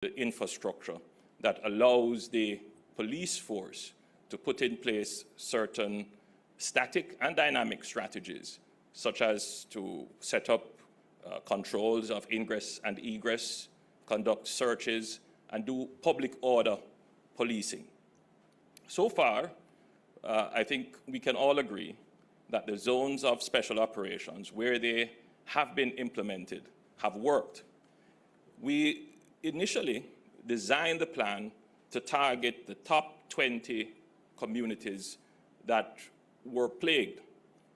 the infrastructure that allows the police force to put in place certain static and dynamic strategies, such as to set up controls of ingress and egress, conduct searches, and do public order policing. So far, I think we can all agree that the zones of special operations, where they have been implemented, have worked. We initially designed the plan to target the top 20 communities that were plagued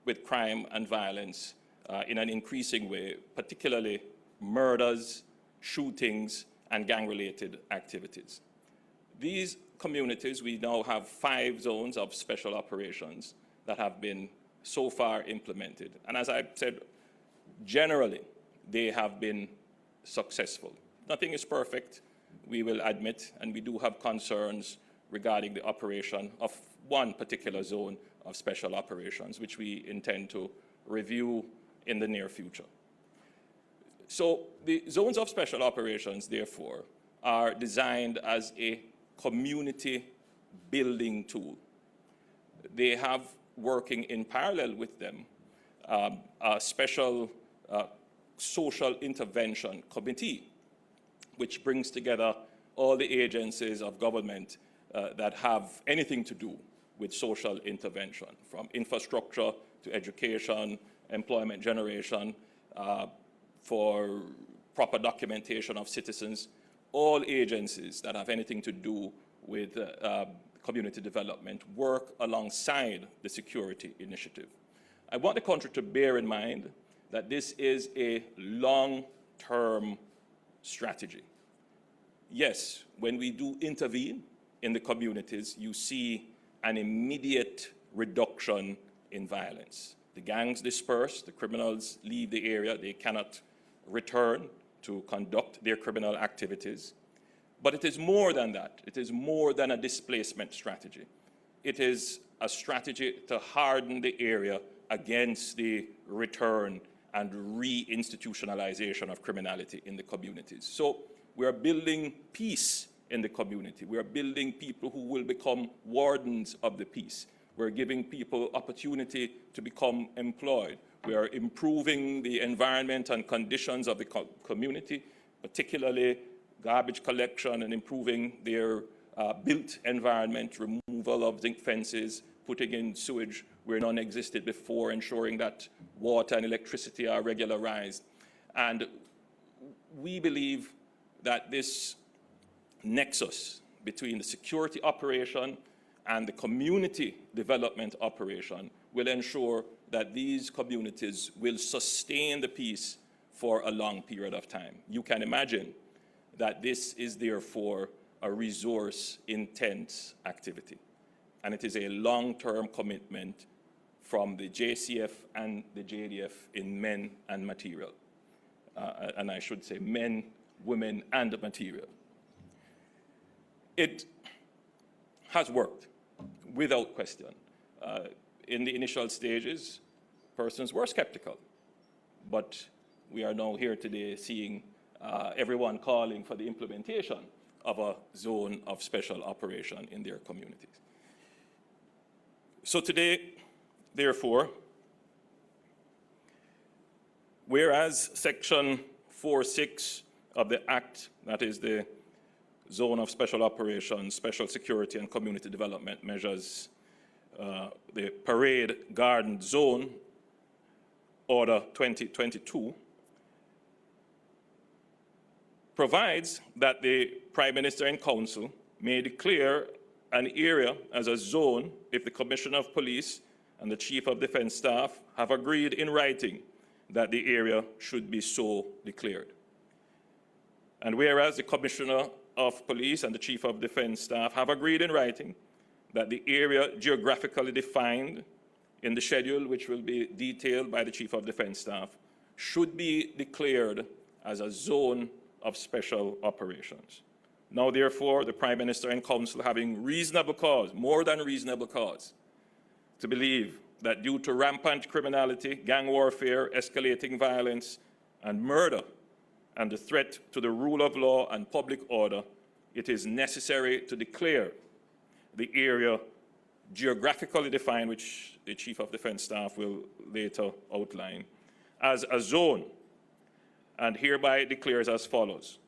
with crime and violence in an increasing way, particularly murders, shootings, and gang-related activities. These communities, we now have 5 zones of special operations that have been so far implemented. And as I said, generally, they have been successful. Nothing is perfect, we will admit, and we do have concerns regarding the operation of one particular zone of special operations, which we intend to review in the near future. So the zones of special operations, therefore, are designed as a community building tool. They have working in parallel with them a special social intervention committee, which brings together all the agencies of government that have anything to do with social intervention, from infrastructure to education, employment generation, for proper documentation of citizens, all agencies that have anything to do with community development work alongside the security initiative. I want the country to bear in mind that this is a long-term strategy. Yes, when we do intervene in the communities, you see an immediate reduction in violence. The gangs disperse, the criminals leave the area, they cannot return to conduct their criminal activities. But it is more than that. It is more than a displacement strategy. It is a strategy to harden the area against the return and re-institutionalization of criminality in the communities. So we are building peace in the community. We are building people who will become wardens of the peace. We're giving people opportunity to become employed. We are improving the environment and conditions of the community, particularly garbage collection and improving their built environment, removal of zinc fences, putting in sewage where none existed before, ensuring that water and electricity are regularized. And we believe that this nexus between the security operation and the community development operation will ensure that these communities will sustain the peace for a long period of time. You can imagine that this is therefore a resource-intense activity. And it is a long-term commitment from the JCF and the JDF in men and material. And I should say men, women, and material. It has worked, without question. In the initial stages, persons were skeptical. But we are now here today seeing everyone calling for the implementation of a zone of special operation in their communities. So today, therefore, whereas Section 4.6 of the Act, that is the Zone of Special Operations, Special Security and Community Development Measures, the Parade Garden Zone, Order 2022, provides that the Prime Minister and Council may declare an area as a zone if the Commissioner of Police and the Chief of Defence Staff have agreed in writing that the area should be so declared. And whereas the Commissioner of Police and the Chief of Defence Staff have agreed in writing that the area geographically defined in the schedule, which will be detailed by the Chief of Defence Staff, should be declared as a zone of special operations. Now, therefore, the Prime Minister and Council, having reasonable cause, more than reasonable cause, to believe that due to rampant criminality, gang warfare, escalating violence, and murder, and the threat to the rule of law and public order, it is necessary to declare the area geographically defined, which the Chief of Defense Staff will later outline, as a zone, and hereby declares as follows.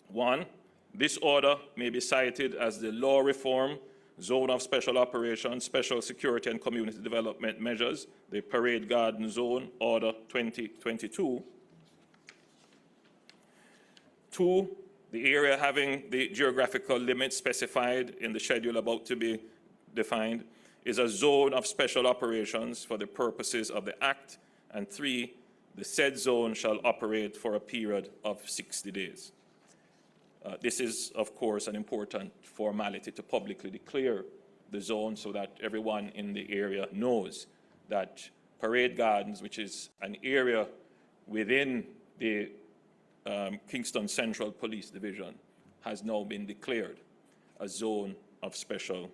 1, this order may be cited as the Law Reform Zone of Special Operations, Special Security and Community Development Measures, the Parade Garden Zone, Order 2022. 2, the area having the geographical limits specified in the schedule about to be defined is a zone of special operations for the purposes of the Act. And 3, the said zone shall operate for a period of 60 days. This is, of course, an important formality to publicly declare the zone so that everyone in the area knows that Parade Gardens, which is an area within the Kingston Central Police Division, has now been declared a zone of special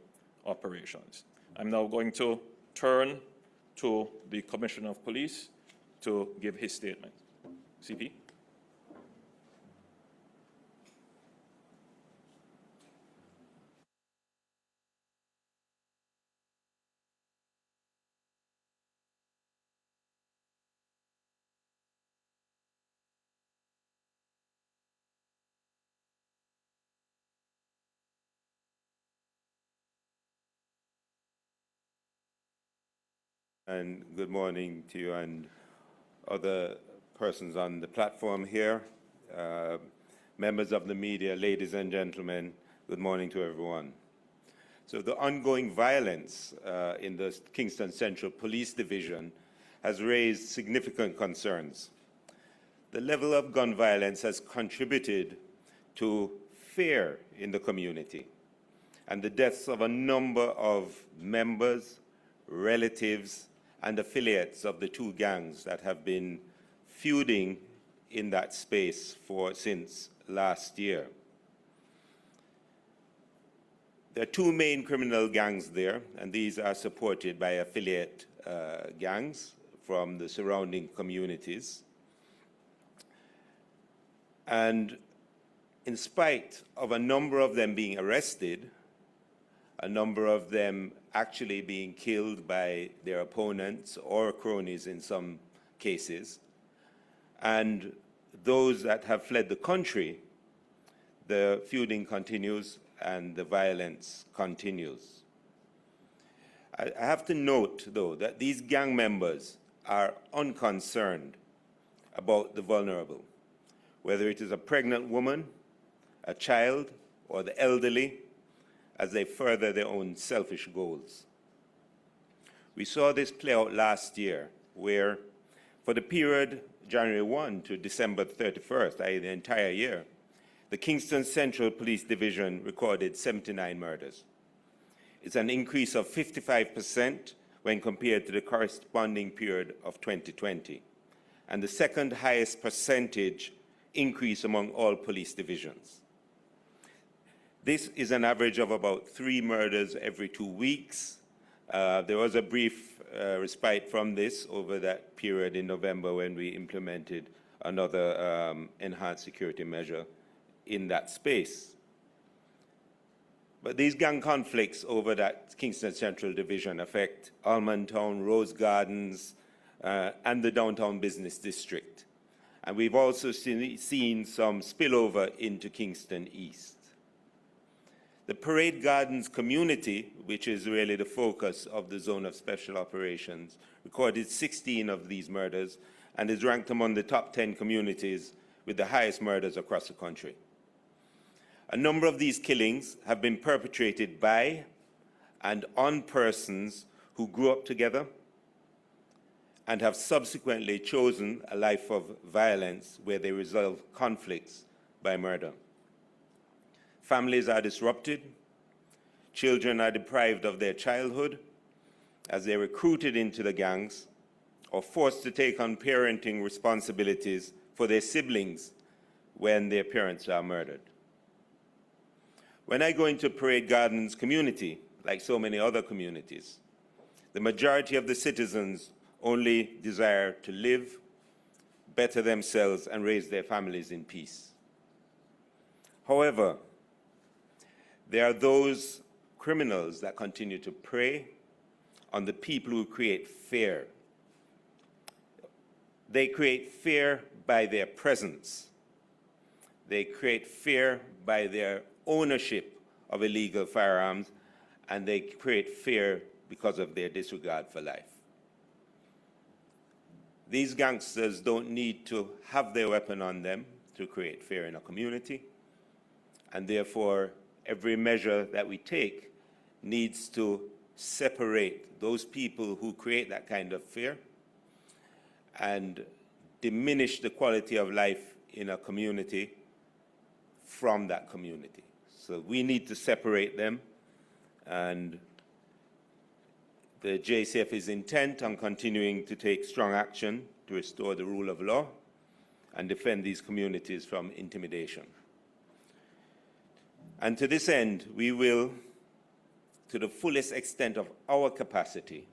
operations. I'm now going to turn to the Commissioner of Police to give his statement. CP. And good morning to you and other persons on the platform here, members of the media, ladies and gentlemen, good morning to everyone. So the ongoing violence in the Kingston Central Police Division has raised significant concerns. The level of gun violence has contributed to fear in the community, and the deaths of a number of members, relatives, and affiliates of the two gangs that have been feuding in that space since last year. There are two main criminal gangs there, and these are supported by affiliate gangs from the surrounding communities. And in spite of a number of them being arrested, a number of them actually being killed by their opponents or cronies in some cases, and those that have fled the country, the feuding continues and the violence continues. I have to note, though, that these gang members are unconcerned about the vulnerable, whether it is a pregnant woman, a child, or the elderly, as they further their own selfish goals. We saw this play out last year, where for the period January 1 to December 31st, i.e. the entire year, the Kingston Central Police Division recorded 79 murders. It's an increase of 55% when compared to the corresponding period of 2020, and the second highest percentage increase among all police divisions. This is an average of about 3 murders every 2 weeks. There was a brief respite from this over that period in November when we implemented another enhanced security measure in that space. But these gang conflicts over that Kingston Central Division affect Almond Town, Rose Gardens, and the downtown business district. And we've also seen some spillover into Kingston East. The Parade Gardens community, which is really the focus of the Zone of Special Operations, recorded 16 of these murders and is ranked among the top 10 communities with the highest murders across the country. A number of these killings have been perpetrated by and on persons who grew up together and have subsequently chosen a life of violence where they resolve conflicts by murder. Families are disrupted, children are deprived of their childhood as they're recruited into the gangs or forced to take on parenting responsibilities for their siblings when their parents are murdered. When I go into Parade Gardens community, like so many other communities, the majority of the citizens only desire to live better themselves and raise their families in peace. However, there are those criminals that continue to prey on the people who create fear. They create fear by their presence. They create fear by their ownership of illegal firearms, and they create fear because of their disregard for life. These gangsters don't need to have their weapon on them to create fear in a community, and therefore every measure that we take needs to separate those people who create that kind of fear and diminish the quality of life in a community from that community. So we need to separate them, and the JCF is intent on continuing to take strong action to restore the rule of law and defend these communities from intimidation. And to this end, we will, to the fullest extent of our capacity,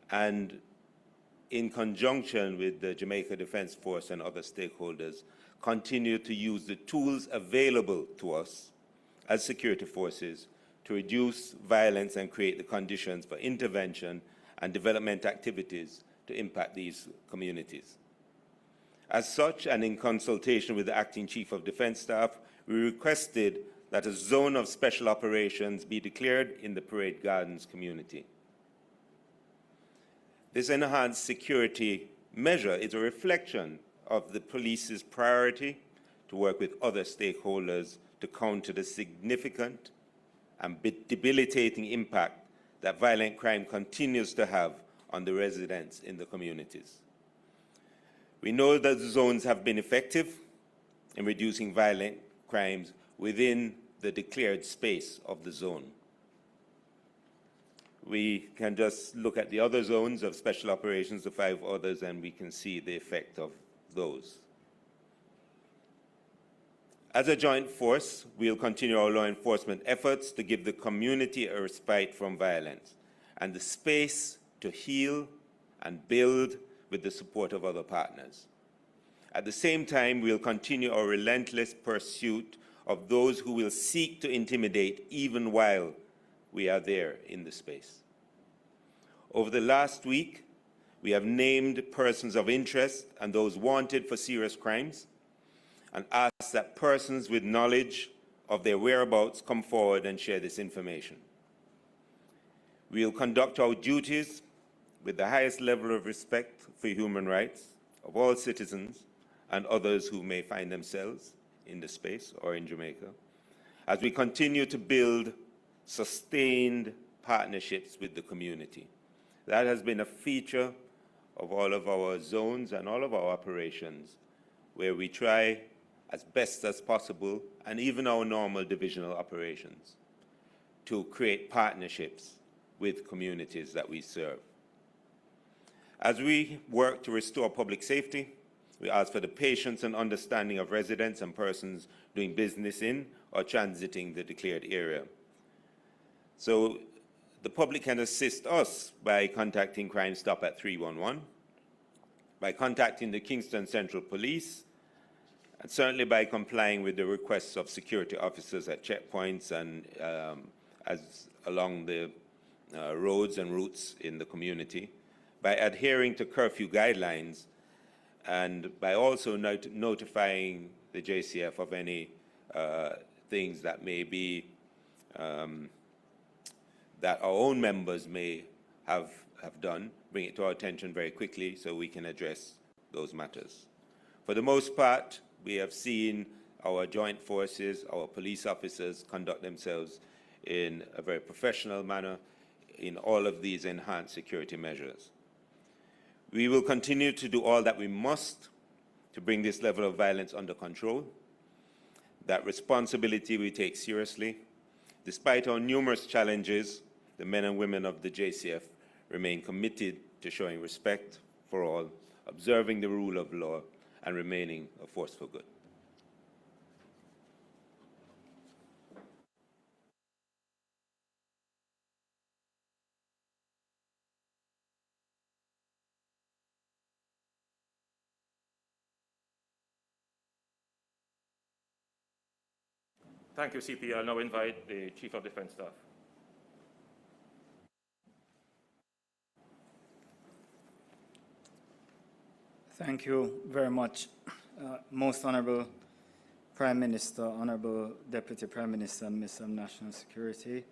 and in conjunction with the Jamaica Defense Force and other stakeholders, continue to use the tools available to us as security forces to reduce violence and create the conditions for intervention and development activities to impact these communities. As such, and in consultation with the Acting Chief of Defense Staff, we requested that a zone of special operations be declared in the Parade Gardens community. This enhanced security measure is a reflection of the police's priority to work with other stakeholders to counter the significant and debilitating impact that violent crime continues to have on the residents in the communities. We know that the zones have been effective in reducing violent crimes within the declared space of the zone. We can just look at the other zones of special operations, the 5 others, and we can see the effect of those. As a joint force, we'll continue our law enforcement efforts to give the community a respite from violence and the space to heal and build with the support of other partners. At the same time, we'll continue our relentless pursuit of those who will seek to intimidate even while we are there in the space. Over the last week, we have named persons of interest and those wanted for serious crimes, and ask that persons with knowledge of their whereabouts come forward and share this information. We will conduct our duties with the highest level of respect for human rights of all citizens and others who may find themselves in the space or in Jamaica, as we continue to build sustained partnerships with the community. That has been a feature of all of our zones and all of our operations, where we try as best as possible, and even our normal divisional operations, to create partnerships with communities that we serve. As we work to restore public safety, we ask for the patience and understanding of residents and persons doing business in or transiting the declared area. So the public can assist us by contacting Crime Stop at 311, by contacting the Kingston Central Police, and certainly by complying with the requests of security officers at checkpoints and as along the roads and routes in the community, by adhering to curfew guidelines, and by also notifying the JCF of any things that may be that our own members may have done, bring it to our attention very quickly so we can address those matters. For the most part, we have seen our joint forces, our police officers conduct themselves in a very professional manner in all of these enhanced security measures. We will continue to do all that we must to bring this level of violence under control. That responsibility we take seriously. Despite our numerous challenges, the men and women of the JCF remain committed to showing respect for all, observing the rule of law, and remaining a force for good. Thank you, CP. I'll now invite the Chief of Defence Staff. Thank you very much, Most Honourable Prime Minister, Honourable Deputy Prime Minister and Minister of National Security,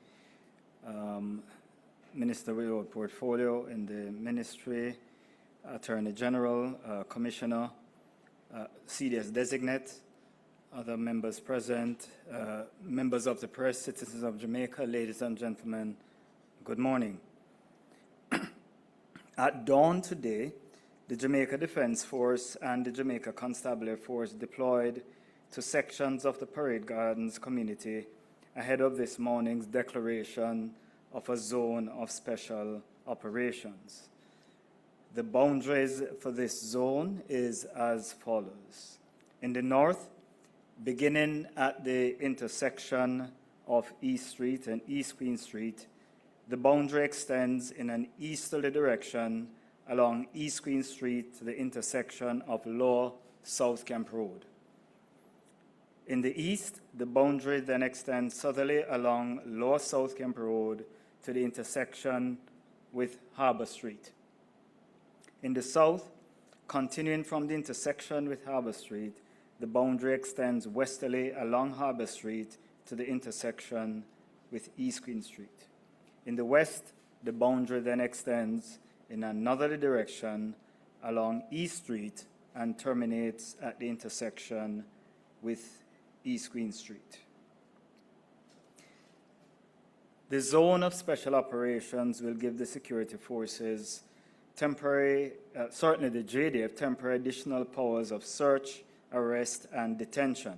Minister with portfolio in the Ministry, Attorney General, Commissioner, CDS Designate, other members present, members of the press, citizens of Jamaica, ladies and gentlemen, good morning. At dawn today, the Jamaica Defence Force and the Jamaica Constabulary Force deployed to sections of the Parade Gardens community ahead of this morning's declaration of a zone of special operations. The boundaries for this zone is as follows. In the north, beginning at the intersection of East Street and East Queen Street, the boundary extends in an easterly direction along East Queen Street to the intersection of Lower South Camp Road. In the east, the boundary then extends southerly along Lower South Camp Road to the intersection with Harbour Street. In the south, continuing from the intersection with Harbour Street, the boundary extends westerly along Harbour Street to the intersection with East Queen Street. In the west, the boundary then extends in another direction along East Street and terminates at the intersection with East Queen Street. The zone of special operations will give the security forces temporary, certainly the JDF, temporary additional powers of search, arrest, and detention.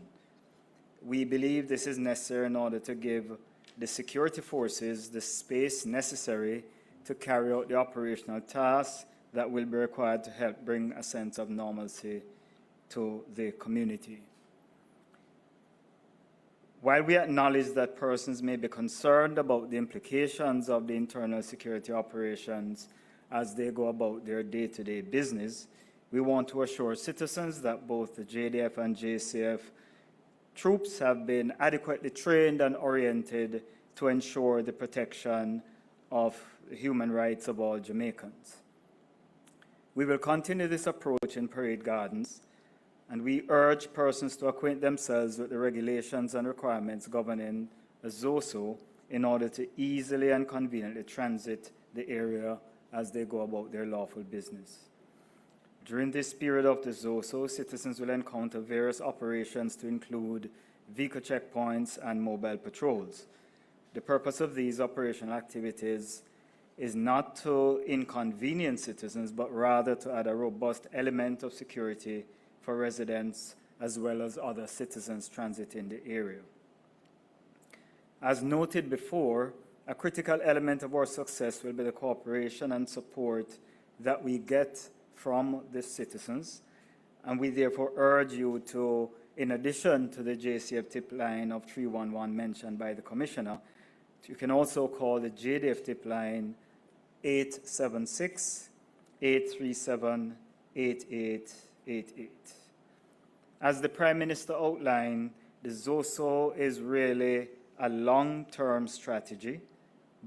We believe this is necessary in order to give the security forces the space necessary to carry out the operational tasks that will be required to help bring a sense of normalcy to the community. While we acknowledge that persons may be concerned about the implications of the internal security operations as they go about their day-to-day business, we want to assure citizens that both the JDF and JCF troops have been adequately trained and oriented to ensure the protection of the human rights of all Jamaicans. We will continue this approach in Parade Gardens, and we urge persons to acquaint themselves with the regulations and requirements governing a ZOSO in order to easily and conveniently transit the area as they go about their lawful business. During this period of the ZOSO, citizens will encounter various operations to include vehicle checkpoints and mobile patrols. The purpose of these operational activities is not to inconvenience citizens, but rather to add a robust element of security for residents as well as other citizens transiting the area. As noted before, a critical element of our success will be the cooperation and support that we get from the citizens, and we therefore urge you to, in addition to the JCF tip line of 311 mentioned by the Commissioner, you can also call the JDF tip line 876-837-8888. As the Prime Minister outlined, the ZOSO is really a long-term strategy,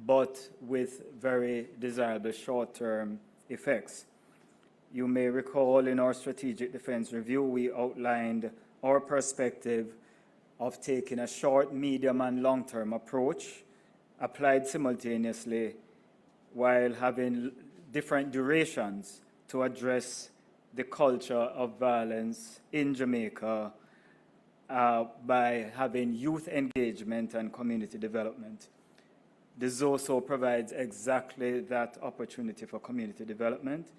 but with very desirable short-term effects. You may recall in our Strategic Defense Review, we outlined our perspective of taking a short, medium, and long-term approach applied simultaneously while having different durations to address the culture of violence in Jamaica by having youth engagement and community development. The ZOSO provides exactly that opportunity for community development.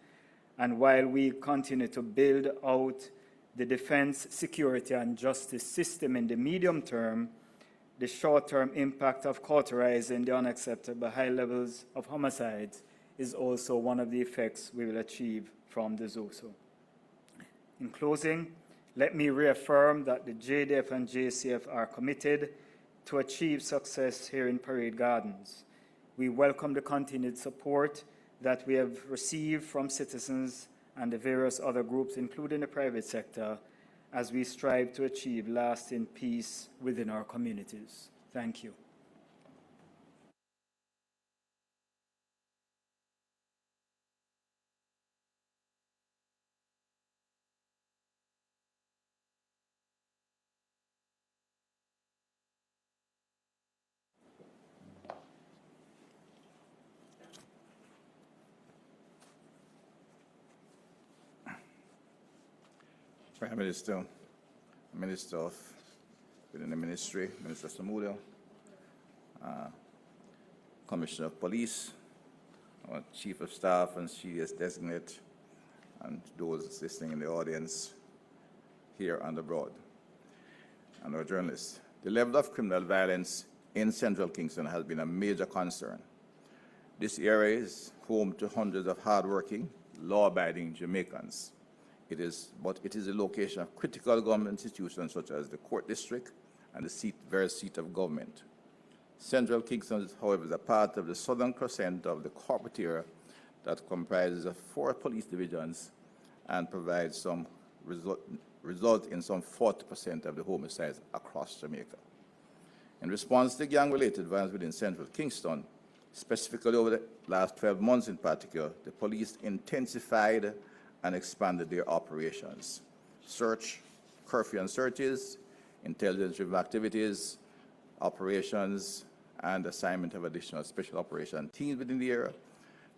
And while we continue to build out the defense, security, and justice system in the medium term, the short-term impact of cauterizing the unacceptable high levels of homicides is also one of the effects we will achieve from the ZOSO. In closing, let me reaffirm that the JDF and JCF are committed to achieve success here in Parade Gardens. We welcome the continued support that we have received from citizens and the various other groups, including the private sector, as we strive to achieve lasting peace within our communities. Thank you. Prime Minister, Minister of within the Ministry, Minister Samudio, Commissioner of Police, our Chief of Staff and CS Designate, and those listening in the audience here and abroad, and our journalists. The level of criminal violence in Central Kingston has been a major concern. This area is home to hundreds of hardworking, law-abiding Jamaicans. It is a location of critical government institutions such as the Court District and the very seat of government. Central Kingston, however, is a part of the southern crescent of the corporate area that comprises of 4 police divisions and provides some result in some 40% of the homicides across Jamaica. In response to gang-related violence within Central Kingston, specifically over the last 12 months in particular, the police intensified and expanded their operations. Search, curfew and searches, intelligence-driven activities, operations, and assignment of additional special operation teams within the area,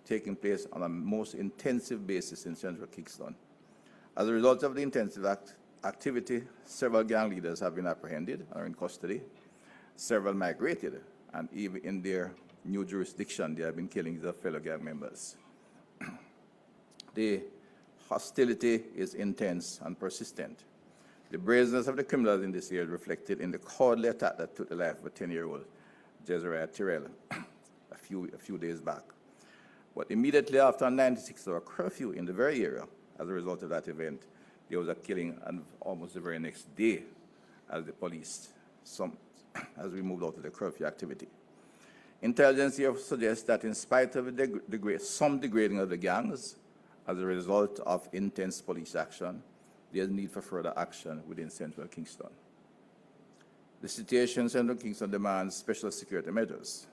taking place on a most intensive basis in Central Kingston. As a result of the intensive activity, several gang leaders have been apprehended or in custody. Several migrated, and even in their new jurisdiction, they have been killing their fellow gang members. The hostility is intense and persistent. The brazenness of the criminals in this area reflected in the cowardly attack that took the life of a 10-year-old Jezreel Tyrell a few days back. But immediately after a 96-hour curfew in the very area, as a result of that event, there was a killing, and almost the very next day, as the police, as we moved out of the curfew activity. Intelligence here suggests that in spite of some degrading of the gangs, as a result of intense police action, there is need for further action within Central Kingston. The situation in Central Kingston demands special security measures.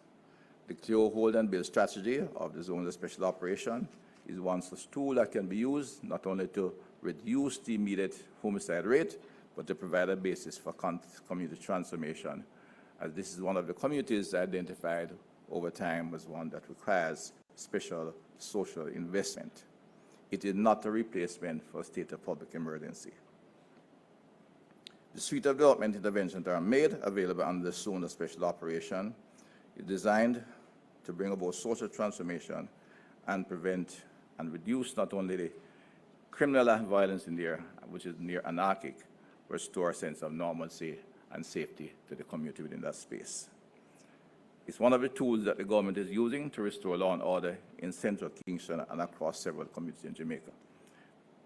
The clear hold and build strategy of the Zone of Special Operation is one such tool that can be used not only to reduce the immediate homicide rate, but to provide a basis for community transformation, as this is one of the communities identified over time as one that requires special social investment. It is not a replacement for a state of public emergency. The suite of development interventions that are made available under the Zone of Special Operation is designed to bring about social transformation and prevent and reduce not only the criminal violence in there, which is near anarchic, but restore a sense of normalcy and safety to the community within that space. It's one of the tools that the government is using to restore law and order in Central Kingston and across several communities in Jamaica.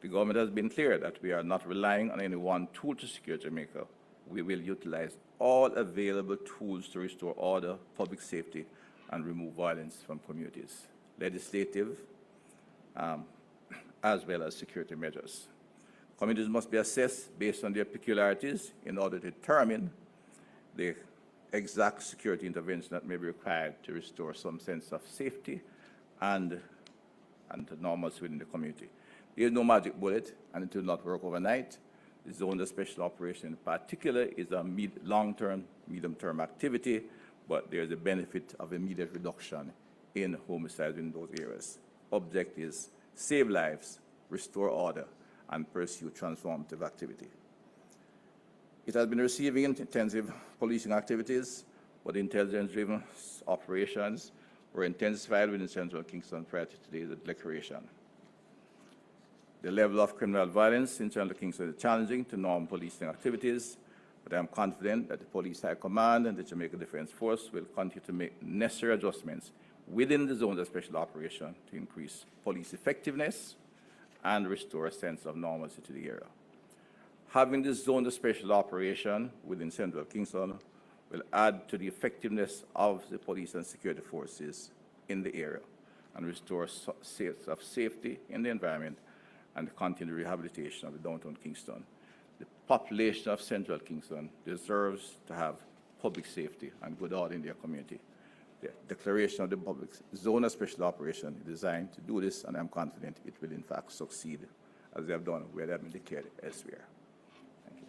The government has been clear that we are not relying on any one tool to secure Jamaica. We will utilize all available tools to restore order, public safety, and remove violence from communities, legislative, as well as security measures. Communities must be assessed based on their peculiarities in order to determine the exact security intervention that may be required to restore some sense of safety and normalcy within the community. There is no magic bullet, and it will not work overnight. The Zone of Special Operation in particular is a long-term, medium-term activity, but there is a benefit of immediate reduction in homicides in those areas. Object is save lives, restore order, and pursue transformative activity. It has been receiving intensive policing activities, but intelligence-driven operations were intensified within Central Kingston prior to today's declaration. The level of criminal violence in Central Kingston is challenging to normal policing activities, but I am confident that the Police High Command and the Jamaica Defence Force will continue to make necessary adjustments within the Zone of Special Operation to increase police effectiveness and restore a sense of normalcy to the area. Having this Zone of Special Operation within Central Kingston will add to the effectiveness of the police and security forces in the area and restore a sense of safety in the environment and the continued rehabilitation of the downtown Kingston. the population of Central Kingston deserves to have public safety and good order in their community. The declaration of the public zone of special operation is designed to do this, and I'm confident it will in fact succeed as they have done where they have been declared elsewhere. Thank you.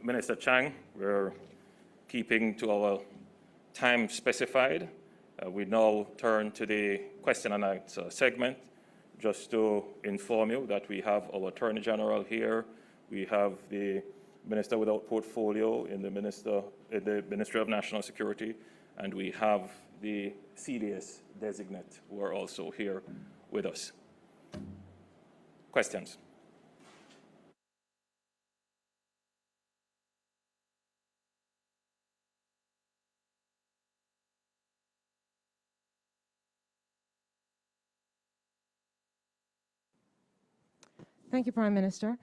Minister Chang, we're keeping to our time specified. We now turn to the question and answer segment. Just to inform you that we have our Attorney General here, we have the Minister without portfolio in the Ministry of National Security, and we have the CDS designate who are also here with us. Questions? Thank you, Prime Minister.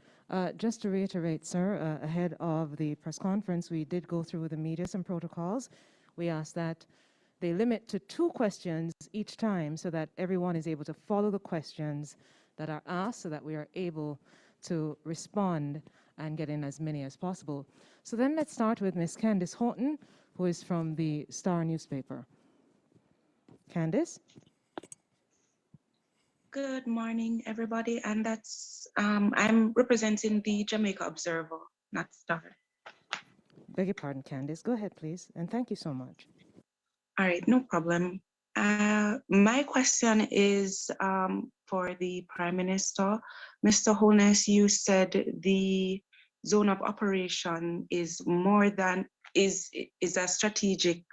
Just to reiterate, sir, ahead of the press conference, we did go through the media and protocols. We asked that they limit to 2 questions each time so that everyone is able to follow the questions that are asked so that we are able to respond and get in as many as possible. So then let's start with Ms. Candice Houghton, who is from the Star newspaper. Candice? Good morning, everybody, and that's I'm representing the Jamaica Observer, not Star. Beg your pardon, Candice. Go ahead, please, and thank you so much. All right, no problem. My question is for the Prime Minister. Mr. Holness, you said the zone of operation is more than is a strategic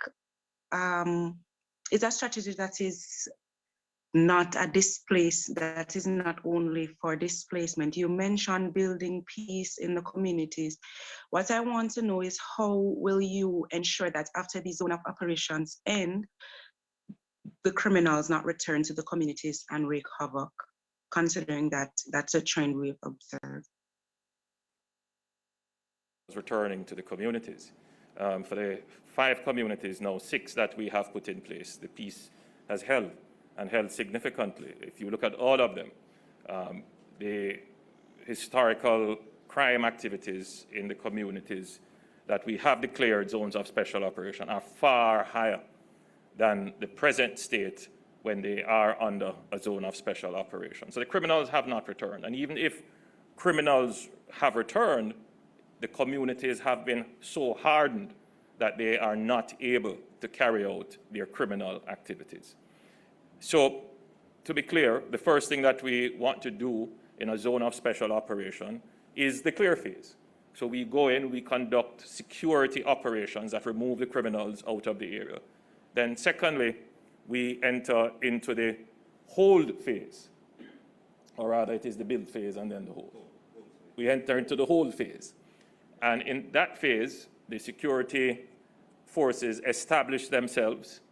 that is not a displace, that is not only for displacement. You mentioned building peace in the communities. What I want to know is how will you ensure that after the zone of operations end, the criminals not return to the communities and wreak havoc, considering that that's a trend we've observed? Returning to the communities. For the 5 communities, now 6 that we have put in place, the peace has held and held significantly. If you look at all of them, the historical crime activities in the communities that we have declared zones of special operation are far higher than the present state when they are under a zone of special operation. So the criminals have not returned. And even if criminals have returned, the communities have been so hardened that they are not able to carry out their criminal activities. So, to be clear, the first thing that we want to do in a zone of special operation is the clear phase. So we go in, we conduct security operations that remove the criminals out of the area. Then secondly, we enter into the hold phase, or rather it is the build phase and then the hold. We enter into the hold phase. And in that phase, the security forces establish themselves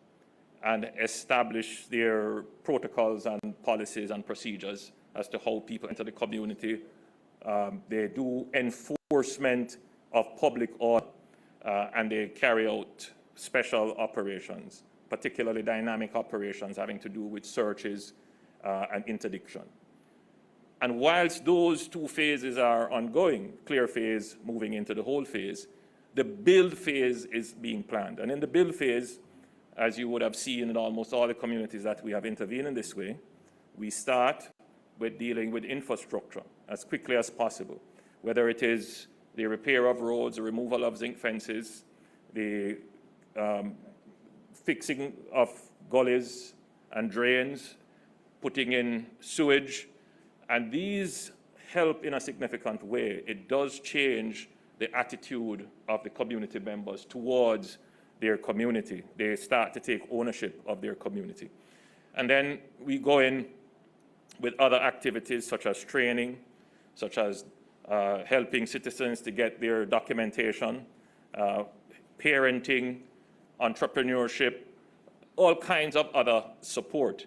and establish their protocols and policies and procedures as to how people enter the community. They do enforcement of public order, and they carry out special operations, particularly dynamic operations having to do with searches and interdiction. And whilst those 2 phases are ongoing, clear phase moving into the whole phase, the build phase is being planned. And in the build phase, as you would have seen in almost all the communities that we have intervened in this way, we start with dealing with infrastructure as quickly as possible, whether it is the repair of roads, the removal of zinc fences, the fixing of gullies and drains, putting in sewage, and these help in a significant way. It does change the attitude of the community members towards their community. They start to take ownership of their community. And then we go in with other activities such as training, such as helping citizens to get their documentation, parenting, entrepreneurship, all kinds of other support.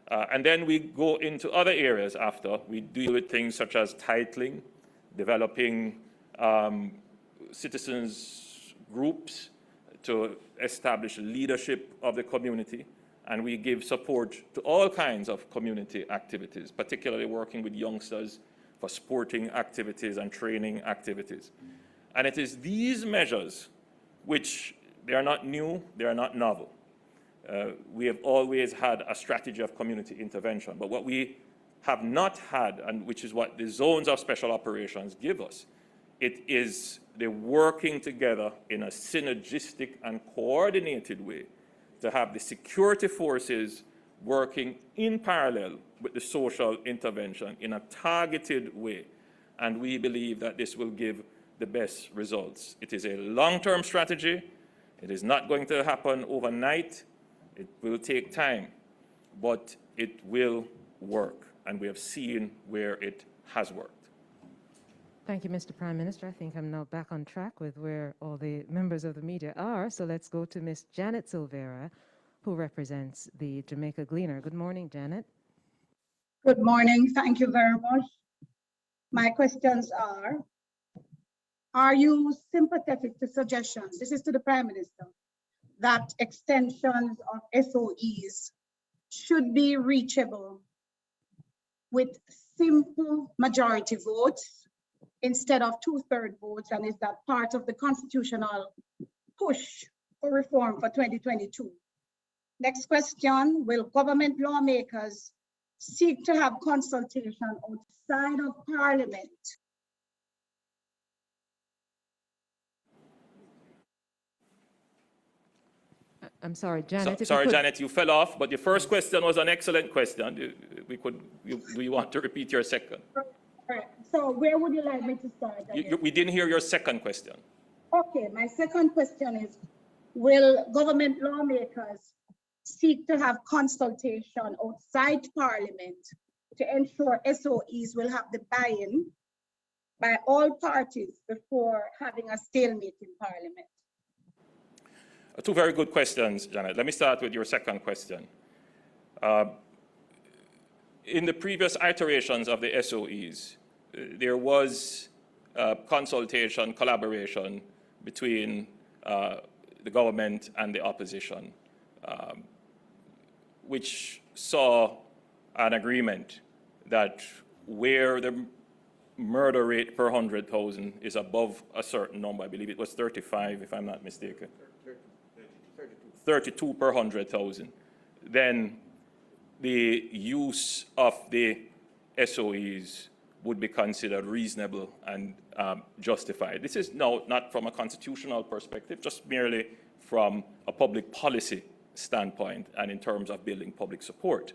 And then we go into other areas after. We deal with things such as titling, developing citizens groups to establish leadership of the community. And we give support to all kinds of community activities, particularly working with youngsters for sporting activities and training activities. And it is these measures which they are not new, they are not novel. We have always had a strategy of community intervention, but what we have not had, and which is what the zones of special operations give us, it is the working together in a synergistic and coordinated way to have the security forces working in parallel with the social intervention in a targeted way. And we believe that this will give the best results. It is a long-term strategy. It is not going to happen overnight. It will take time, but it will work. And we have seen where it has worked. Thank you, Mr. Prime Minister. I think I'm now back on track with where all the members of the media are. So let's go to Ms. Janet Silvera, who represents the Jamaica Gleaner. Good morning, Janet. Good morning. Thank you very much. My questions are you sympathetic to suggestions, this is to the Prime Minister, that extensions of SOEs should be reachable with simple majority votes instead of 2/3 votes, and is that part of the constitutional push for reform for 2022? Next question, will government lawmakers seek to have consultation outside of Parliament? I'm sorry, Janet. Sorry, Janet, you fell off, but your first question was an excellent question. Do you want to repeat your second? Right. So where would you like me to start? We didn't hear your second question. Okay, my second question is, will government lawmakers seek to have consultation outside Parliament to ensure SOEs will have the buy-in by all parties before having a stalemate in Parliament? Two very good questions, Janet. Let me start with your second question. In the previous iterations of the SOEs, there was consultation, collaboration between the government and the opposition, which saw an agreement that where the murder rate per 100,000 is above a certain number, I believe it was 35, if I'm not mistaken. 32 per 100,000, then the use of the SOEs would be considered reasonable and justified. This is now not from a constitutional perspective, just merely from a public policy standpoint and in terms of building public support.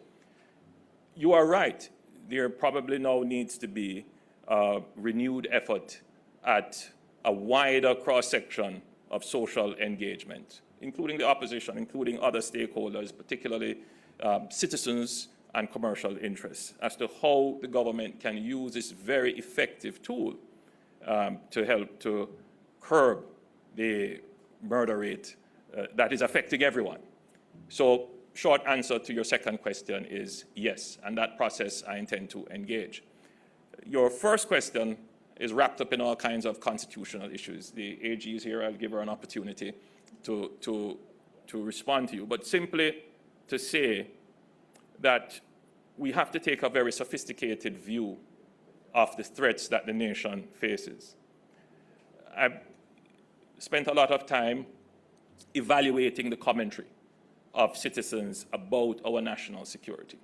You are right. There probably now needs to be a renewed effort at a wider cross-section of social engagement, including the opposition, including other stakeholders, particularly citizens and commercial interests, as to how the government can use this very effective tool to help to curb the murder rate that is affecting everyone. So, short answer to your second question is yes, and that process I intend to engage. Your first question is wrapped up in all kinds of constitutional issues. The AG is here. I'll give her an opportunity to respond to you, but simply to say that we have to take a very sophisticated view of the threats that the nation faces. I've spent a lot of time evaluating the commentary of citizens about our national security.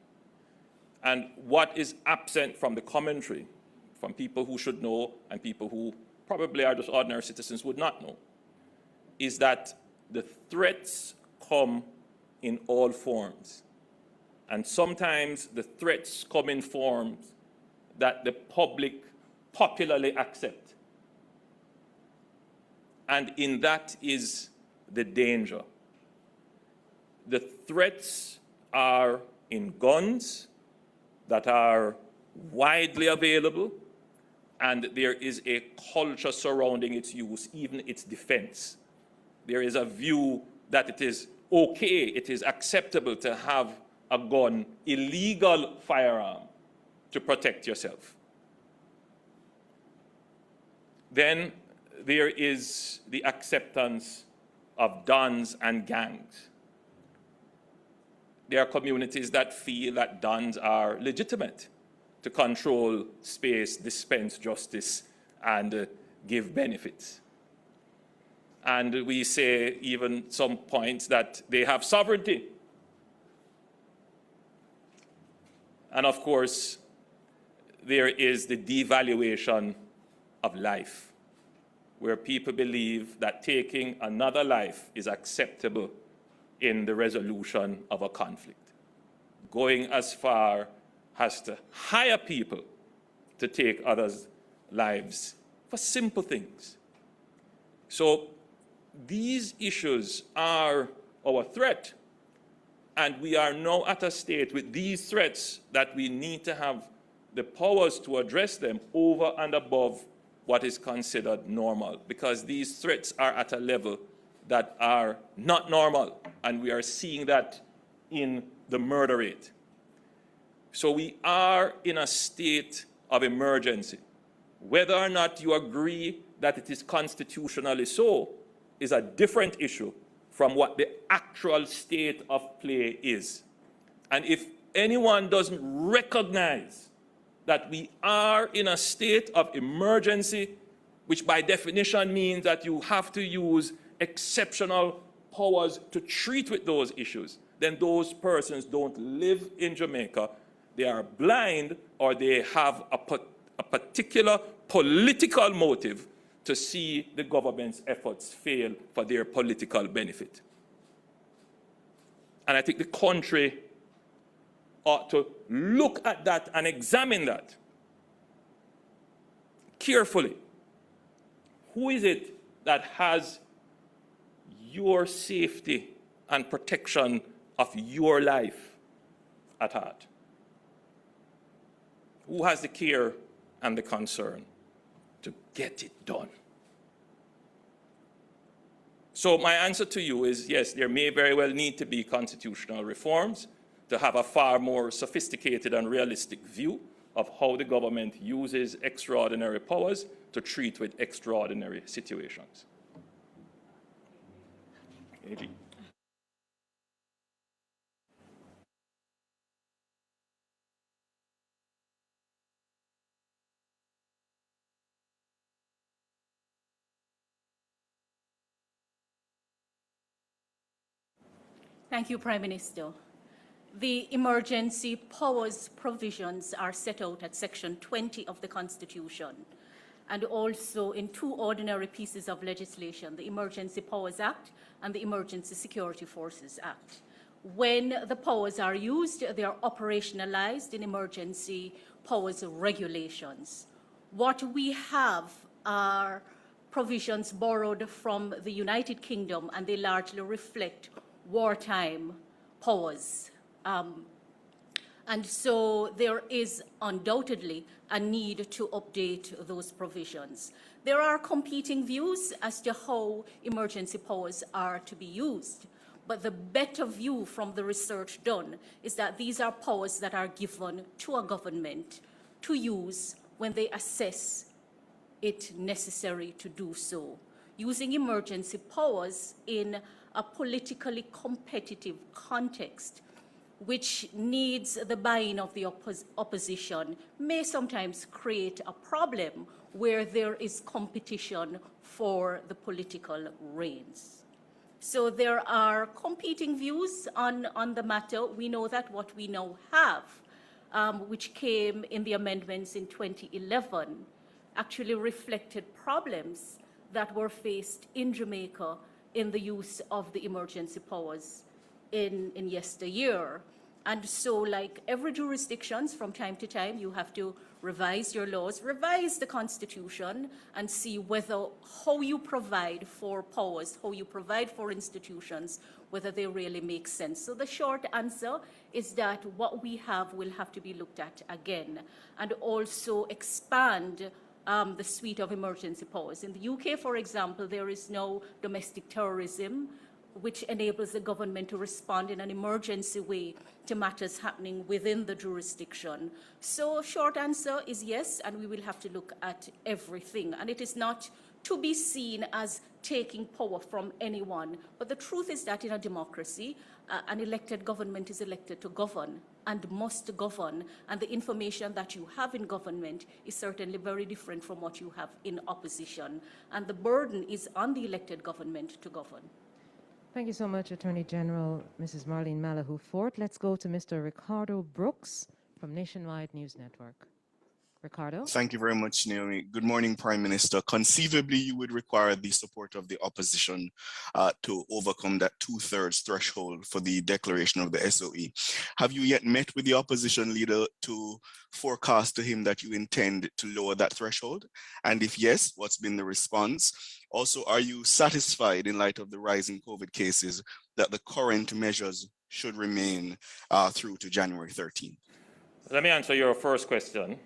And what is absent from the commentary, from people who should know and people who probably are just ordinary citizens would not know, is that the threats come in all forms. And sometimes the threats come in forms that the public popularly accept. And in that is the danger. The threats are in guns that are widely available, and there is a culture surrounding its use, even its defense. There is a view that it is okay, it is acceptable to have a gun, illegal firearm, to protect yourself. Then there is the acceptance of dons and gangs. There are communities that feel that dons are legitimate to control space, dispense justice, and give benefits. And we say even some points that they have sovereignty. And of course, there is the devaluation of life, where people believe that taking another life is acceptable in the resolution of a conflict, going as far as to hire people to take others' lives for simple things. So these issues are our threat, and we are now at a state with these threats that we need to have the powers to address them over and above what is considered normal, because these threats are at a level that are not normal, and we are seeing that in the murder rate. So we are in a state of emergency. Whether or not you agree that it is constitutionally so is a different issue from what the actual state of play is. And if anyone doesn't recognize that we are in a state of emergency, which by definition means that you have to use exceptional powers to treat with those issues, then those persons don't live in Jamaica. They are blind, or they have a particular political motive to see the government's efforts fail for their political benefit. And I think the country ought to look at that and examine that carefully. Who is it that has your safety and protection of your life at heart? Who has the care and the concern to get it done? So my answer to you is yes, there may very well need to be constitutional reforms to have a far more sophisticated and realistic view of how the government uses extraordinary powers to treat with extraordinary situations. AG. Thank you, Prime Minister. The emergency powers provisions are set out at Section 20 of the Constitution, and also in two ordinary pieces of legislation, the Emergency Powers Act and the Emergency Security Forces Act. When the powers are used, they are operationalized in emergency powers regulations. What we have are provisions borrowed from the United Kingdom, and they largely reflect wartime powers. And so there is undoubtedly a need to update those provisions. There are competing views as to how emergency powers are to be used, but the better view from the research done is that these are powers that are given to a government to use when they assess it necessary to do so. Using emergency powers in a politically competitive context, which needs the buy-in of the opposition, may sometimes create a problem where there is competition for the political reins. So there are competing views on the matter. We know that what we now have, which came in the amendments in 2011, actually reflected problems that were faced in Jamaica in the use of the emergency powers in yesteryear. And so, like every jurisdiction, from time to time, you have to revise your laws, revise the Constitution, and see whether how you provide for powers, how you provide for institutions, whether they really make sense. So the short answer is that what we have will have to be looked at again, and also expand the suite of emergency powers. In the UK, for example, there is no domestic terrorism which enables the government to respond in an emergency way to matters happening within the jurisdiction. So short answer is yes, and we will have to look at everything. And it is not to be seen as taking power from anyone. But the truth is that in a democracy, an elected government is elected to govern and must govern. And the information that you have in government is certainly very different from what you have in opposition. And the burden is on the elected government to govern. Thank you so much, Attorney General Mrs. Marlene Malahoo Fort. Let's go to Mr. Ricardo Brooks from Nationwide News Network. Ricardo? Thank you very much, Naomi. Good morning, Prime Minister. Conceivably, you would require the support of the opposition to overcome that 2/3 threshold for the declaration of the SOE. Have you yet met with the opposition leader to forecast to him that you intend to lower that threshold? And if yes, what's been the response? Also, are you satisfied in light of the rising COVID cases that the current measures should remain through to January 13? Let me answer your first question.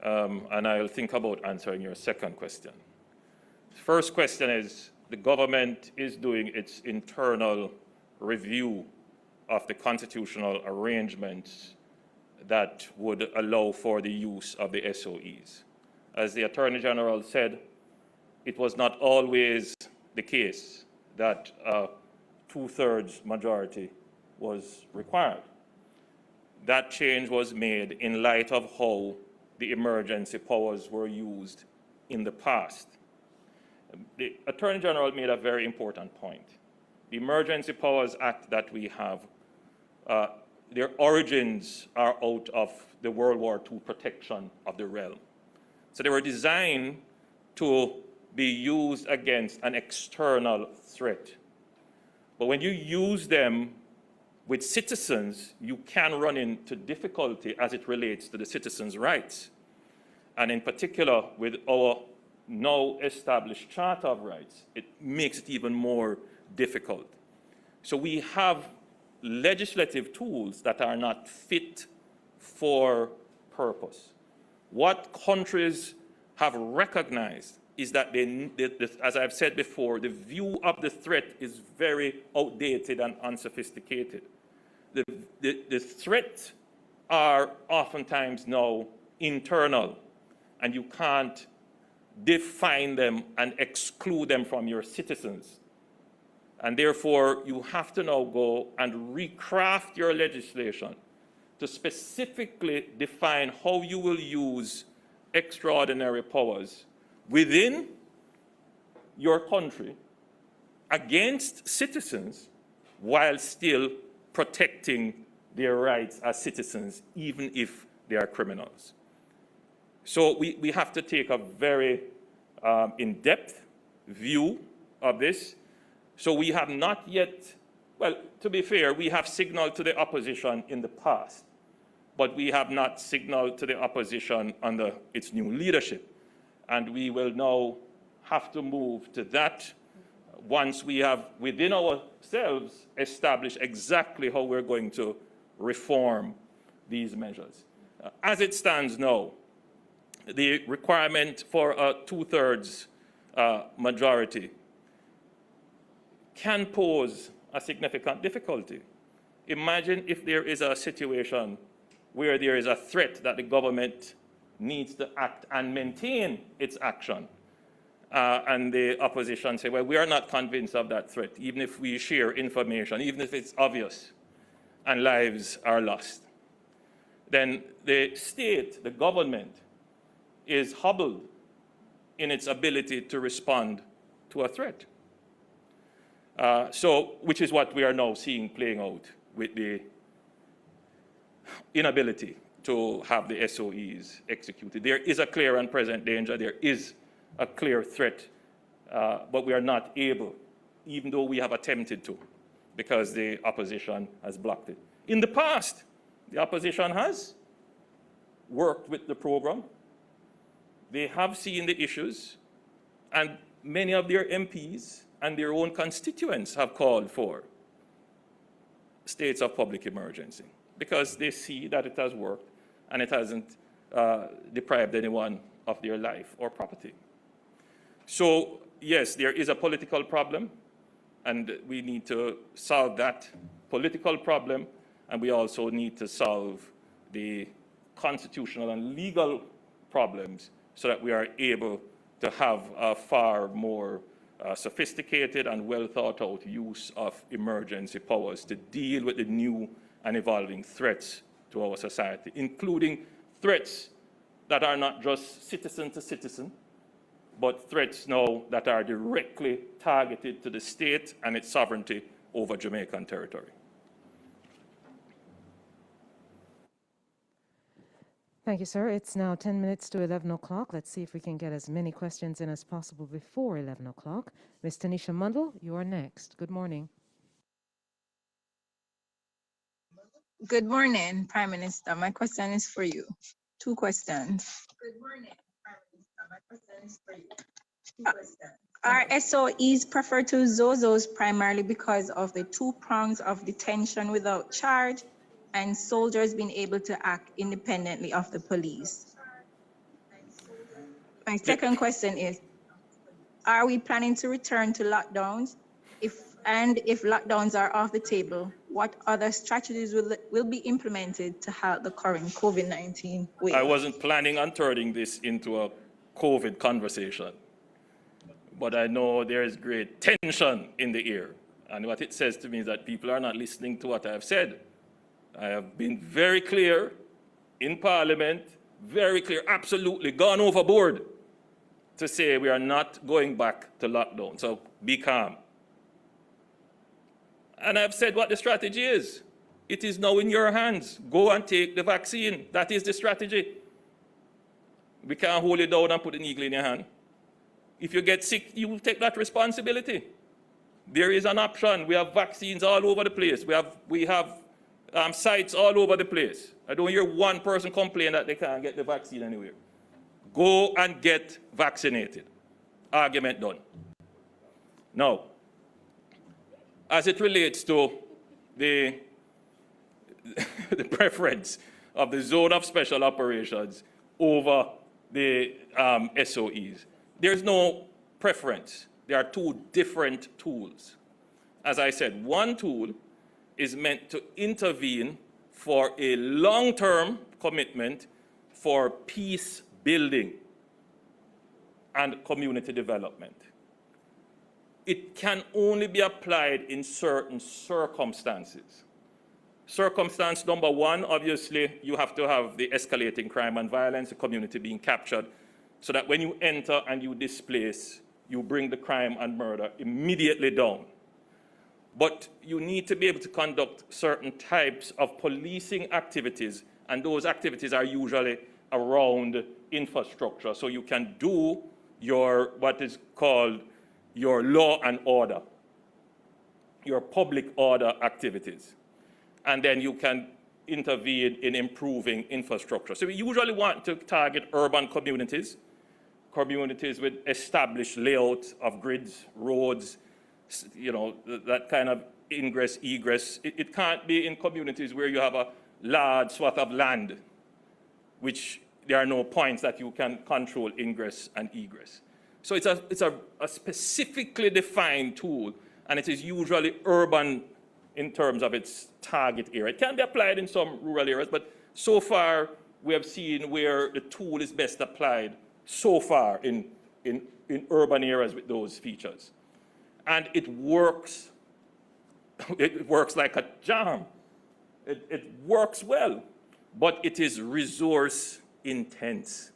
And I'll think about answering your second question. First question is, the government is doing its internal review of the constitutional arrangements that would allow for the use of the SOEs. As the Attorney General said, it was not always the case that a 2/3 majority was required. That change was made in light of how the emergency powers were used in the past. The Attorney General made a very important point. The Emergency Powers Act that we have, their origins are out of the World War II protection of the realm. So they were designed to be used against an external threat. But when you use them with citizens, you can run into difficulty as it relates to the citizens' rights. And in particular, with our now established Charter of Rights, it makes it even more difficult. So we have legislative tools that are not fit for purpose. What countries have recognized is that, as I've said before, the view of the threat is very outdated and unsophisticated. The threats are oftentimes now internal, and you can't define them and exclude them from your citizens. And therefore, you have to now go and recraft your legislation to specifically define how you will use extraordinary powers within your country against citizens while still protecting their rights as citizens, even if they are criminals. So we have to take a very in-depth view of this. So we have not yet, well, to be fair, we have signaled to the opposition in the past, but we have not signaled to the opposition under its new leadership. And we will now have to move to that once we have within ourselves established exactly how we're going to reform these measures. As it stands now, the requirement for a 2/3 majority can pose a significant difficulty. Imagine if there is a situation where there is a threat that the government needs to act and maintain its action. And the opposition say, well, we are not convinced of that threat, even if we share information, even if it's obvious, and lives are lost. Then the state, the government, is hobbled in its ability to respond to a threat. Which is what we are now seeing playing out with the inability to have the SOEs executed. There is a clear and present danger. There is a clear threat, but we are not able, even though we have attempted to, because the opposition has blocked it. In the past, the opposition has worked with the program. They have seen the issues, and many of their MPs and their own constituents have called for states of public emergency because they see that it has worked and it hasn't deprived anyone of their life or property. So, yes, there is a political problem. And we need to solve that political problem, and we also need to solve the constitutional and legal problems so that we are able to have a far more sophisticated and well thought out use of emergency powers to deal with the new and evolving threats to our society, including threats that are not just citizen to citizen, but threats now that are directly targeted to the state and its sovereignty over Jamaican territory. Thank you, sir. It's now 10 minutes to 11 o'clock. Let's see if we can get as many questions in as possible before 11 o'clock. Ms. Tanisha Mundell, you are next. Good morning. Good morning, Prime Minister. My question is for you. Two questions. Good morning, Prime Minister. My question is for you. Two questions. Are SOEs preferred to ZOZOs primarily because of the two prongs of detention without charge and soldiers being able to act independently of the police? My second question is, are we planning to return to lockdowns? If lockdowns are off the table, what other strategies will be implemented to halt the current COVID-19 wave? I wasn't planning on turning this into a COVID conversation, but I know there is great tension in the air. And what it says to me is that people are not listening to what I have said. I have been very clear in Parliament, very clear, absolutely gone overboard to say we are not going back to lockdown. So be calm. And I've said what the strategy is. It is now in your hands. Go and take the vaccine. That is the strategy. We can't hold it down and put an eagle in your hand. If you get sick, you will take that responsibility. There is an option. We have vaccines all over the place. We have sites all over the place. I don't hear one person complain that they can't get the vaccine anywhere. Go and get vaccinated. Argument done. Now, as it relates to the preference of the zone of special operations over the SOEs, there's no preference. There are two different tools. As I said, one tool is meant to intervene for a long-term commitment for peace building and community development. It can only be applied in certain circumstances. Circumstance number one, obviously, you have to have the escalating crime and violence, the community being captured, so that when you enter and you displace, you bring the crime and murder immediately down. But you need to be able to conduct certain types of policing activities, and those activities are usually around infrastructure. So you can do your, what is called your law and order, your public order activities. And then you can intervene in improving infrastructure. So we usually want to target urban communities, communities with established layout of grids, roads, you know, that kind of ingress, egress. It can't be in communities where you have a large swath of land, which there are no points that you can control ingress and egress. So it's a specifically defined tool, and it is usually urban in terms of its target area. It can be applied in some rural areas, but so far we have seen where the tool is best applied so far in urban areas with those features. And it works like a charm. It works well, but it is resource intense.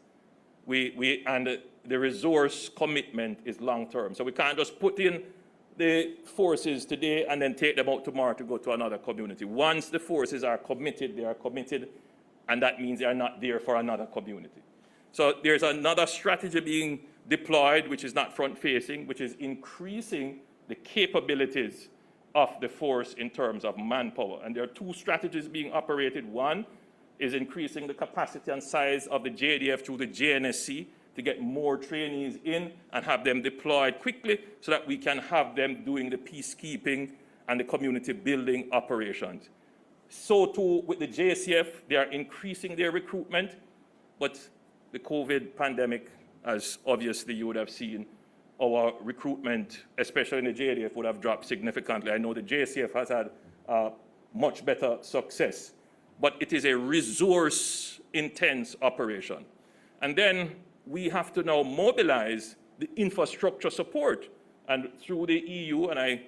And the resource commitment is long-term. So we can't just put in the forces today and then take them out tomorrow to go to another community. Once the forces are committed, they are committed, and that means they are not there for another community. So there's another strategy being deployed, which is not front-facing, which is increasing the capabilities of the force in terms of manpower. And there are two strategies being operated. One is increasing the capacity and size of the JDF through the JNSC to get more trainees in and have them deployed quickly so that we can have them doing the peacekeeping and the community building operations. So too with the JCF, they are increasing their recruitment, but the COVID pandemic, as obviously you would have seen, our recruitment, especially in the JDF, would have dropped significantly. I know the JCF has had much better success, but it is a resource-intense operation. And then we have to now mobilize the infrastructure support, and through the EU, and I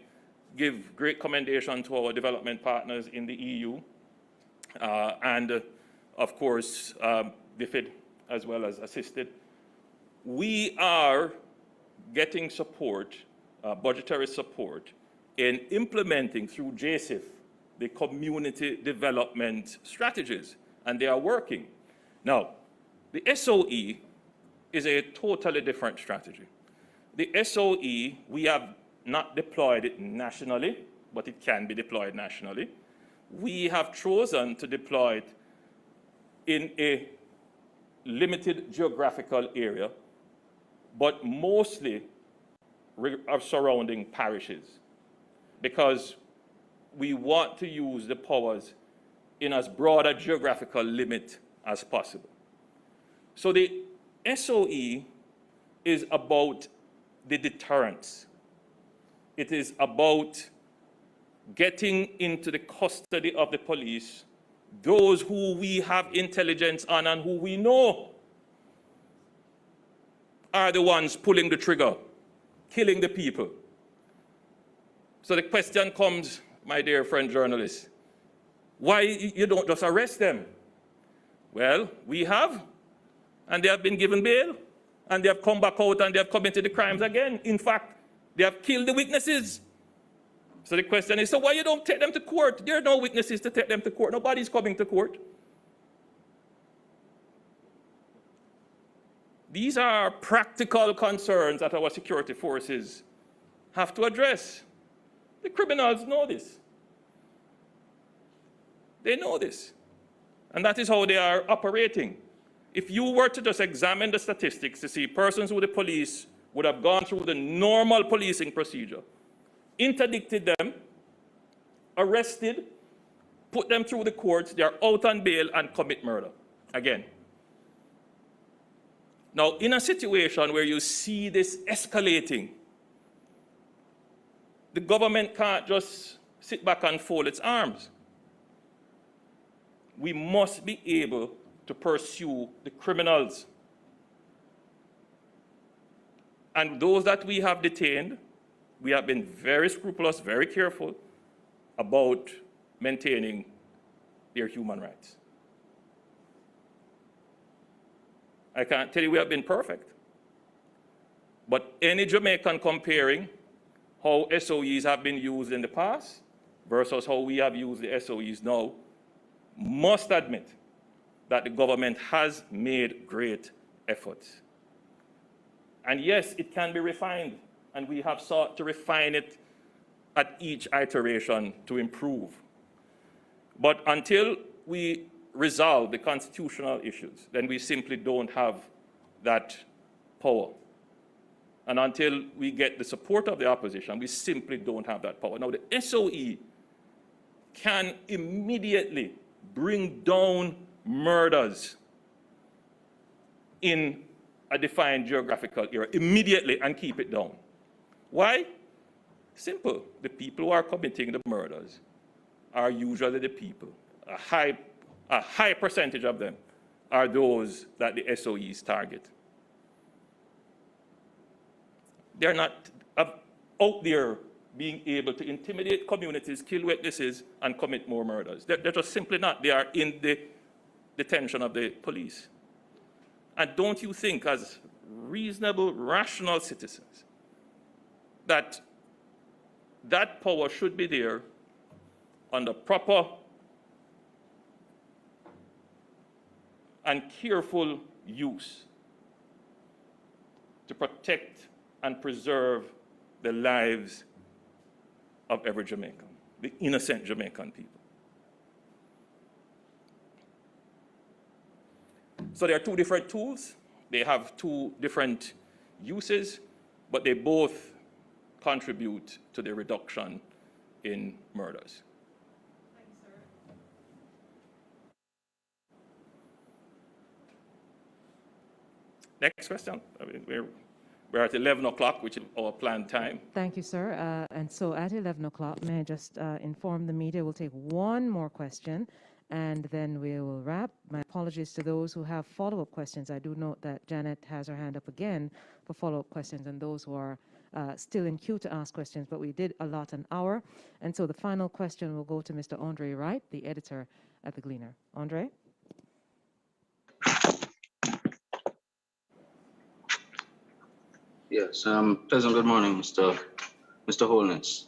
give great commendation to our development partners in the EU, and of course, DFID as well as assisted. We are getting support, budgetary support, in implementing through JCIF the community development strategies, and they are working. Now, the SOE is a totally different strategy. The SOE, we have not deployed it nationally, but it can be deployed nationally. We have chosen to deploy it in a limited geographical area, but mostly surrounding parishes, because we want to use the powers in as broad a geographical limit as possible. So the SOE is about the deterrence. It is about getting into the custody of the police those who we have intelligence on and who we know are the ones pulling the trigger, killing the people. So the question comes, my dear friend journalists, why you don't just arrest them? Well, we have, and they have been given bail, and they have come back out and they have committed the crimes again. In fact, they have killed the witnesses. So the question is, so why you don't take them to court? There are no witnesses to take them to court. Nobody's coming to court. These are practical concerns that our security forces have to address. The criminals know this. They know this. And that is how they are operating. If you were to just examine the statistics to see persons who the police would have gone through the normal policing procedure, interdicted them, arrested, put them through the courts, they are out on bail and commit murder again. Now, in a situation where you see this escalating, the government can't just sit back and fold its arms. We must be able to pursue the criminals. And those that we have detained, we have been very scrupulous, very careful about maintaining their human rights. I can't tell you we have been perfect, but any Jamaican comparing how SOEs have been used in the past versus how we have used the SOEs now must admit that the government has made great efforts. And yes, it can be refined, and we have sought to refine it at each iteration to improve. But until we resolve the constitutional issues, then we simply don't have that power. And until we get the support of the opposition, we simply don't have that power. Now, the SOE can immediately bring down murders in a defined geographical area, immediately, and keep it down. Why? Simple. The people who are committing the murders are usually the people. A high percentage of them are those that the SOEs target. They're not out there being able to intimidate communities, kill witnesses, and commit more murders. They're just simply not. They are in the detention of the police. And don't you think, as reasonable, rational citizens, that that power should be there under proper and careful use to protect and preserve the lives of every Jamaican, the innocent Jamaican people. So there are two different tools. They have two different uses, but they both contribute to the reduction in murders. Thanks, sir. Next question. I mean, We're at 11 o'clock, which is our planned time. Thank you, sir. And so at 11 o'clock, may I just inform the media, we'll take one more question and then we will wrap. My apologies to those who have follow-up questions. I do note that Janet has her hand up again for follow-up questions and those who are still in queue to ask questions, but we did allot an hour. And so the final question will go to Mr. Andre Wright, the editor at The Gleaner. Andre? Yes, pleasant good morning, Mr. Holness.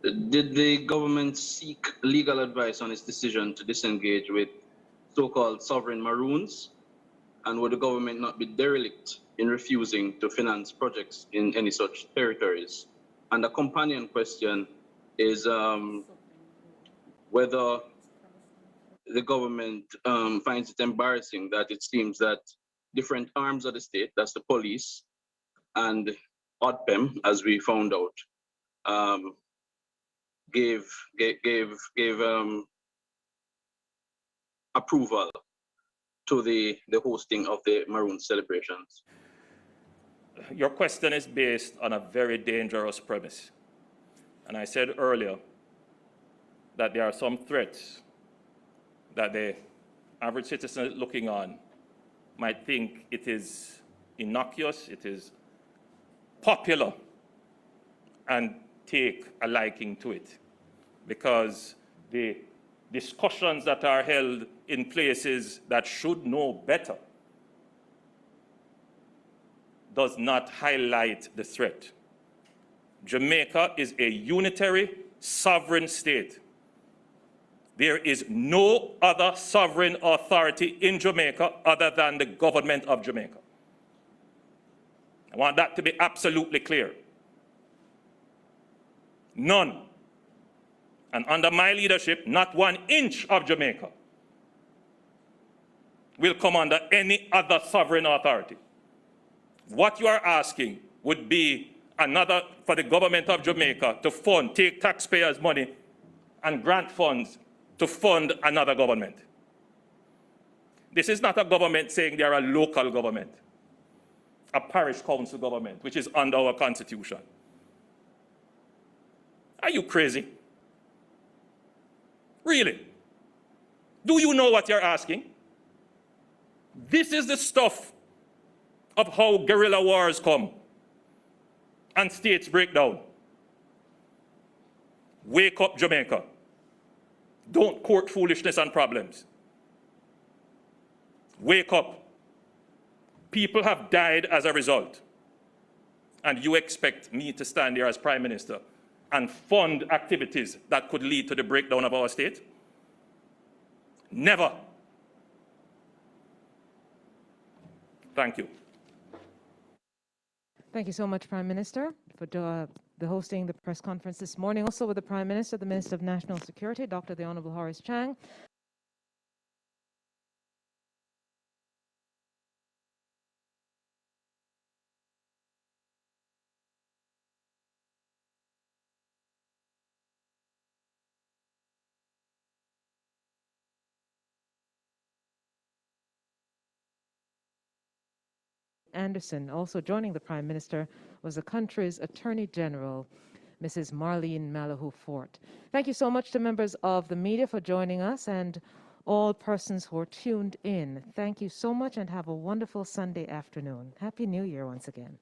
Did the government seek legal advice on its decision to disengage with so-called sovereign maroons? And would the government not be derelict in refusing to finance projects in any such territories? And the companion question is whether the government finds it embarrassing that it seems that different arms of the state, that's the police, and ODPEM, as we found out, gave approval to the hosting of the Maroon celebrations. Your question is based on a very dangerous premise. And I said earlier that there are some threats that the average citizen looking on might think it is innocuous, it is popular, and take a liking to it, because the discussions that are held in places that should know better does not highlight the threat. Jamaica is a unitary, sovereign state. There is no other sovereign authority in Jamaica other than the government of Jamaica. I want that to be absolutely clear. None. And under my leadership, not 1 inch of Jamaica will come under any other sovereign authority. What you are asking would be another for the government of Jamaica to fund, take taxpayers' money and grant funds to fund another government. This is not a government saying they are a local government, a parish council government, which is under our constitution. Are you crazy? Really? Do you know what you're asking? This is the stuff of how guerrilla wars come and states break down. Wake up, Jamaica. Don't court foolishness and problems. Wake up. People have died as a result. And you expect me to stand here as Prime Minister and fund activities that could lead to the breakdown of our state? Never. Thank you. Thank you so much, Prime Minister, for the hosting the press conference this morning. Also with the Prime Minister, the Minister of National Security, Dr. the Honorable Horace Chang. Anderson. Also joining the Prime Minister was the country's Attorney General, Mrs. Marlene Malahoo Fort. Thank you so much to members of the media for joining us and all persons who are tuned in. Thank you so much and have a wonderful Sunday afternoon. Happy New Year once again.